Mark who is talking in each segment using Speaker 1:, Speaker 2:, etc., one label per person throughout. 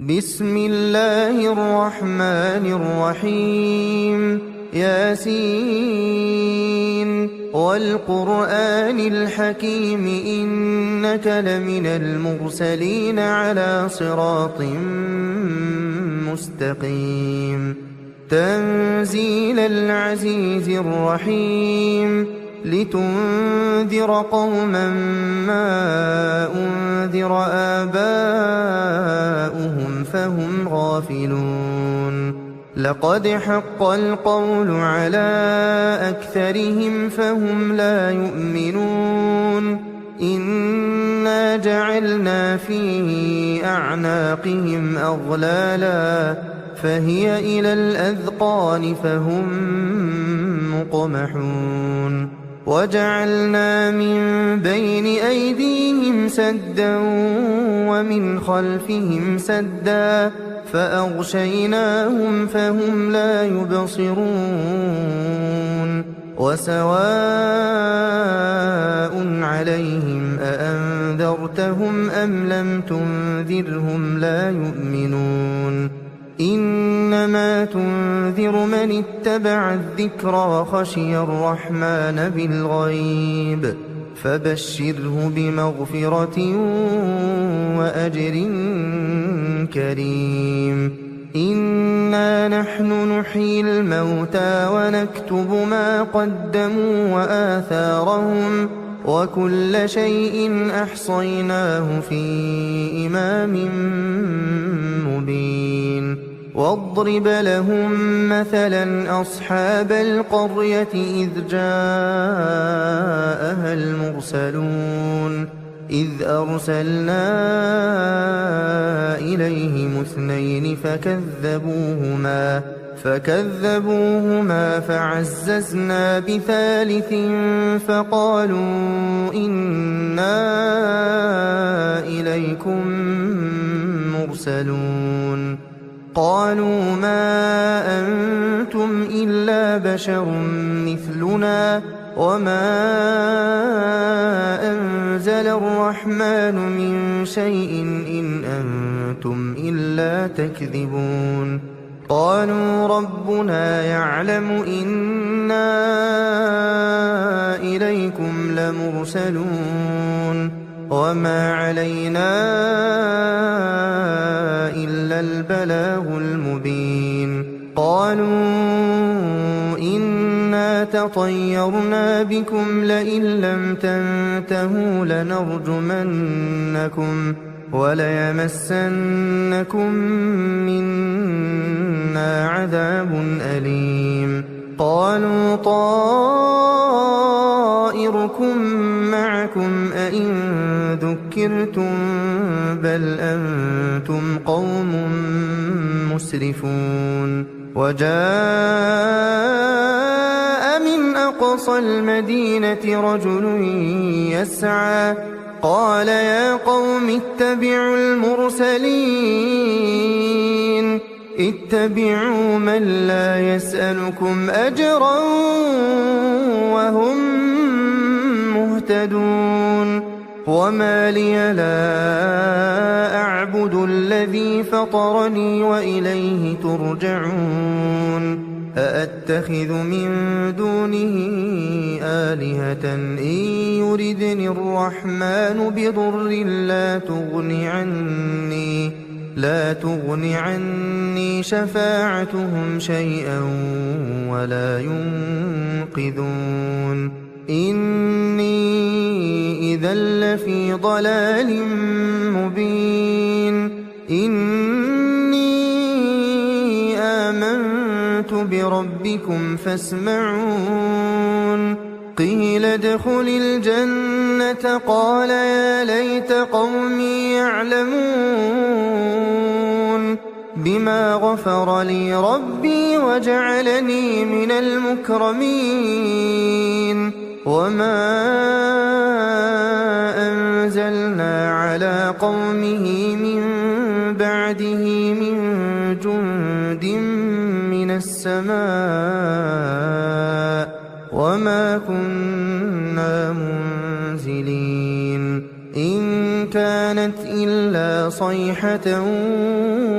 Speaker 1: بسم الله الرحمن الرحيم ياسين والقرآن الحكيم إنك لمن المرسلين على صراط مستقيم تنزيل العزيز الرحيم لتنذر قوما ما أنذر آباؤهم فهم غافلون لقد حق القول على أكثرهم فهم لا يؤمنون إنا جعلنا في أعناقهم أغلالا فهي إلى الأذقان فهم مقمحون وجعلنا من بين أيديهم سدا ومن خلفهم سدا فأغشيناهم فهم لا يبصرون وسواء عليهم أأنذرتهم أم لم تنذرهم لا يؤمنون إنما تنذر من اتبع الذكر وخشي الرحمن بالغيب فبشره بمغفرة وأجر كريم إنا نحن نحيي الموتى ونكتب ما قدموا وآثارهم وكل شيء أحصيناه في إمام مبين واضرب لهم مثلا أصحاب القرية إذ جاءها المرسلون إذ أرسلنا إليهم اثنين فكذبوهما فعززنا بثالث فقالوا إنا إليكم مرسلون قالوا ما أنتم إلا بشر مثلنا وما أنزل الرحمن من شيء إن أنتم إلا تكذبون قالوا ربنا يعلم إنا إليكم لمرسلون وما علينا إلا البلاغ المبين قالوا إنا تطيرنا بكم لئن لم تنتهوا لنرجمنكم وليمسنكم منا عذاب أليم قالوا طائركم معكم أئن ذكرتم بل أنتم قوم مسرفون وجاء من أقصى المدينة رجل يسعى قال يا قوم اتبعوا المرسلين اتبعوا من لا يسألكم أجرا وهم مهتدون وما لي لا أعبد الذي فطرني وإليه ترجعون أأتخذ من دونه آلهة إن يردني الرحمن بضر لا تغن عني شفاعتهم شيئا ولا ينقذون إني إذا لفي ضلال مبين إني آمنت بربكم فاسمعون قيل ادخل الجنة قال يا ليت قومي يعلمون بما غفر لي ربي وجعلني من المكرمين وما أنزلنا على قومه من بعده من جند من السماء وما كنا منزلين إن كانت إلا صيحة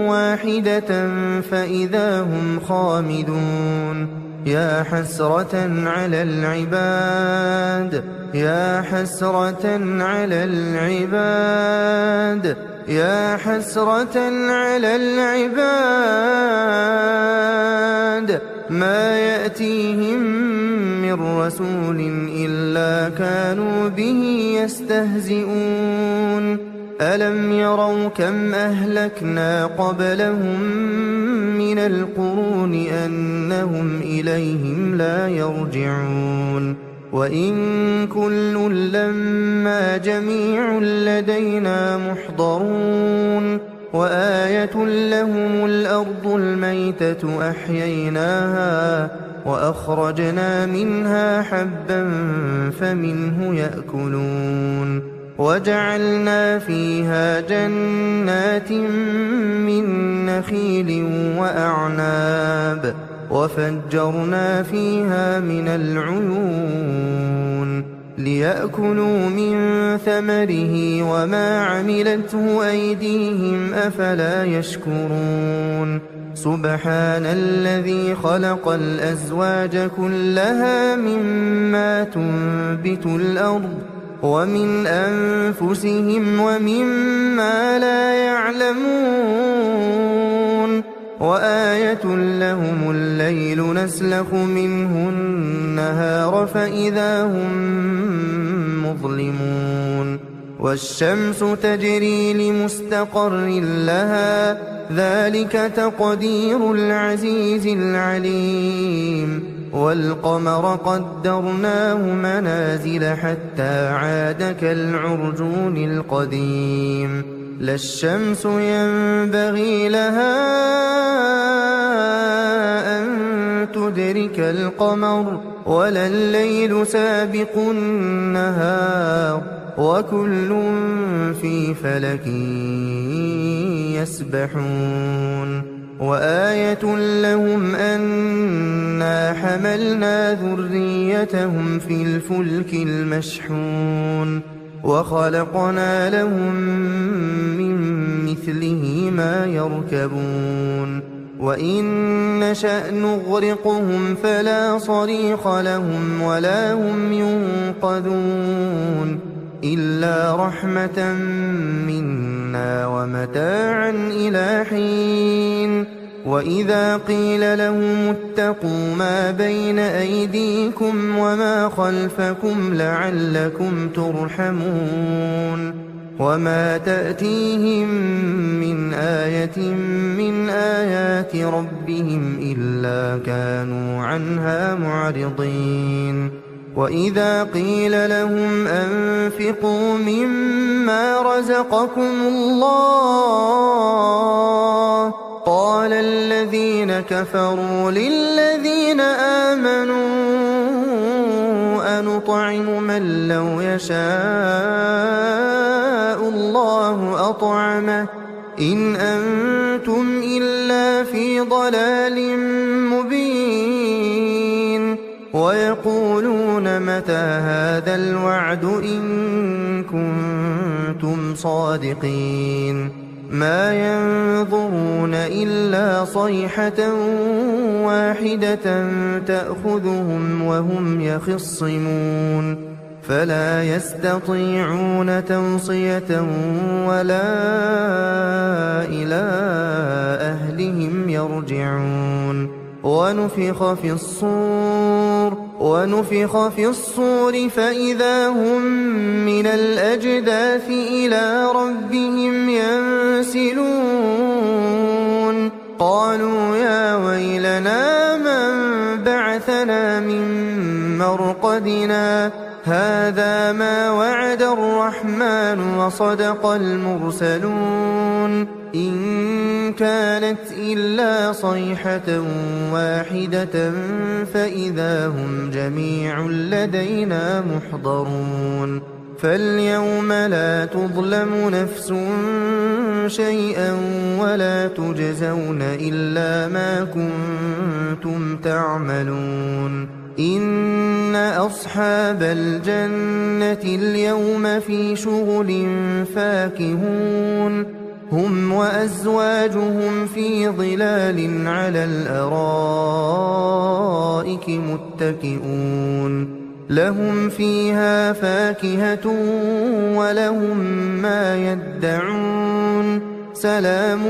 Speaker 1: واحدة فإذا هم خامدون يا حسرة على العباد يا حسرة على العباد يا حسرة على العباد ما يأتيهم من رسول إلا كانوا به يستهزئون ألم يروا كم أهلكنا قبلهم من القرون أنهم إليهم لا يرجعون وإن كل لما جميع لدينا محضرون وآية لهم الأرض الميتة أحييناها وأخرجنا منها حبا فمنه يأكلون وجعلنا فيها جنات من نخيل وأعناب وفجرنا فيها من العيون ليأكلوا من ثمره وما عملته أيديهم أفلا يشكرون سبحان الذي خلق الأزواج كلها مما تنبت الأرض ومن أنفسهم ومما لا يعلمون وآية لهم الليل نسلخ منه النهار فإذا هم مظلمون والشمس تجري لمستقر لها ذلك تقدير العزيز العليم والقمر قدرناه منازل حتى عاد كالعرجون القديم لا الشمس ينبغي لها أن تدرك القمر ولا الليل سابق النهار وكل في فلك يسبحون وآية لهم أنا حملنا ذريتهم في الفلك المشحون وخلقنا لهم من مثله ما يركبون وإن نشأ نغرقهم فلا صريخ لهم ولا هم ينقذون إلا رحمة منا ومتاعا إلى حين وإذا قيل لهم اتقوا ما بين أيديكم وما خلفكم لعلكم ترحمون وما تأتيهم من آية من آيات ربهم إلا كانوا عنها معرضين وإذا قيل لهم أنفقوا مما رزقكم الله قال الذين كفروا للذين آمنوا أنطعم من لو يشاء الله أطعمه إن أنتم إلا في ضلال مبين ويقولون متى هذا الوعد إن كنتم صادقين ما ينظرون إلا صيحة واحدة تأخذهم وهم يخصمون فلا يستطيعون توصية ولا إلى أهلهم يرجعون ونفخ في الصور فإذا هم من الأجداث إلى ربهم ينسلون قالوا يا ويلنا من بعثنا من مرقدنا هذا ما وعد الرحمن وصدق المرسلون إن كانت إلا صيحة واحدة فإذا هم جميع لدينا محضرون فاليوم لا تظلم نفس شيئا ولا تجزون إلا ما كنتم تعملون إن أصحاب الجنة اليوم في شغل فاكهون هم وأزواجهم في ظلال على الأرائك متكئون لهم فيها فاكهة ولهم ما يدعون سلام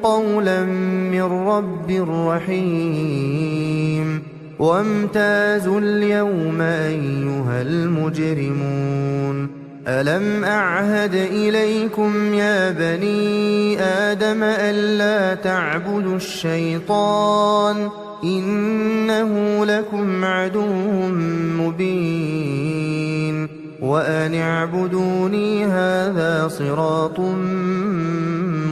Speaker 1: قولا من رب رحيم وامتازوا اليوم أيها المجرمون ألم أعهد إليكم يا بني آدم ألا تعبدوا الشيطان إنه لكم عدو مبين وأن اعبدوني هذا صراط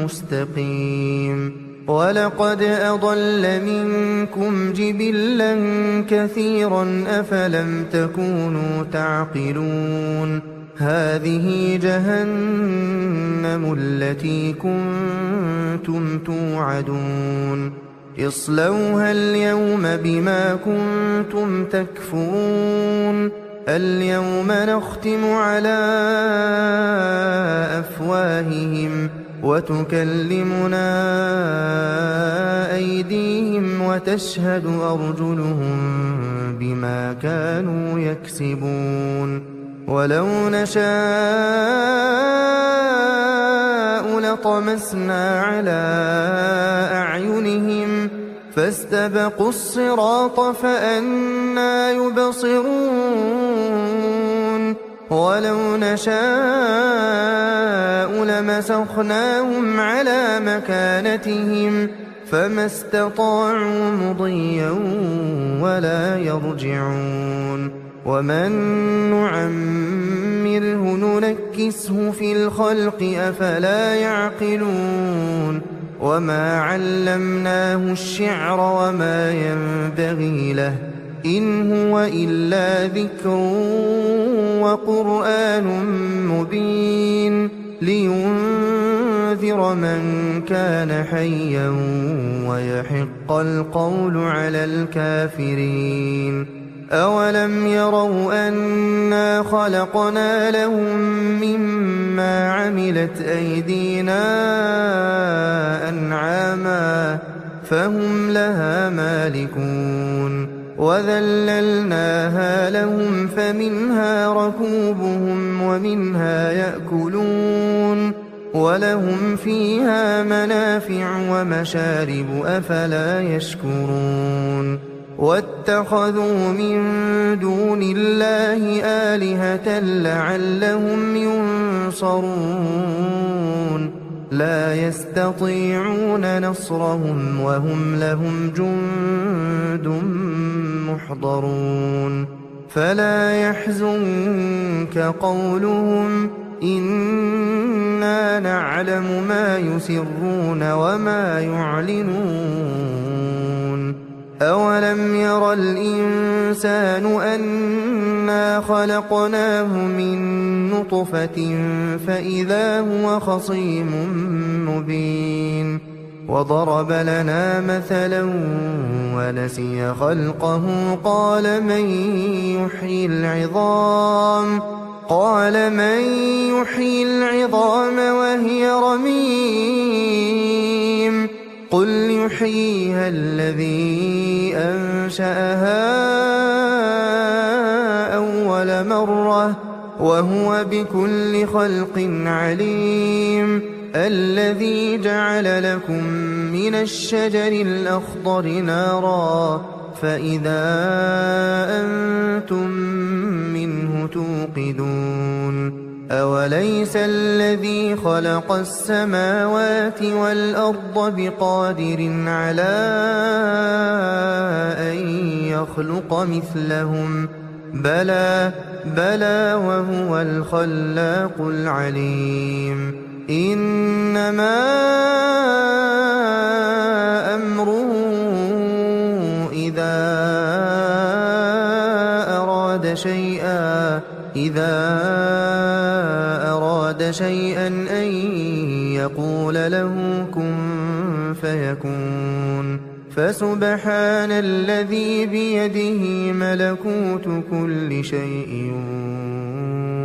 Speaker 1: مستقيم ولقد أضل منكم جبلا كثيرا أفلم تكونوا تعقلون هذه جهنم التي كنتم توعدون اصلوها اليوم بما كنتم تكفرون اليوم نختم على أفواههم وتكلمنا أيديهم وتشهد أرجلهم بما كانوا يكسبون ولو نشاء لطمسنا على أعينهم فاستبقوا الصراط فأنى يبصرون ولو نشاء لمسخناهم على مكانتهم فما استطاعوا مضيا ولا يرجعون ومن نعمره ننكسه في الخلق أفلا يعقلون وما علمناه الشعر وما ينبغي له إن هو إلا ذكر وقرآن مبين لينذر من كان حيا ويحق القول على الكافرين أولم يروا أنا خلقنا لهم مما عملت أيدينا أنعاما فهم لها مالكون وذللناها لهم فمنها ركوبهم ومنها يأكلون ولهم فيها منافع ومشارب أفلا يشكرون واتخذوا من دون الله آلهة لعلهم ينصرون لا يستطيعون نصرهم وهم لهم جند محضرون فلا يحزنك قولهم إنا نعلم ما يسرون وما يعلنون أولم ير الإنسان أنا خلقناه من نطفة فإذا هو خصيم مبين وضرب لنا مثلا ونسي خلقه قال من يحيي العظام وهي رميم قل يحييها الذي أنشأها أول مرة وهو بكل خلق عليم الذي جعل لكم من الشجر الأخضر نارا فإذا أنتم منه توقدون أوليس الذي خلق السماوات والأرض بقادر على أن يخلق مثلهم بلى وهو الخلاق العليم إنما أمره إذا أراد شيئا أن يقول له كن فيكون فسبحان الذي بيده ملكوت كل شيء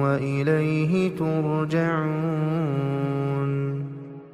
Speaker 1: وإليه ترجعون.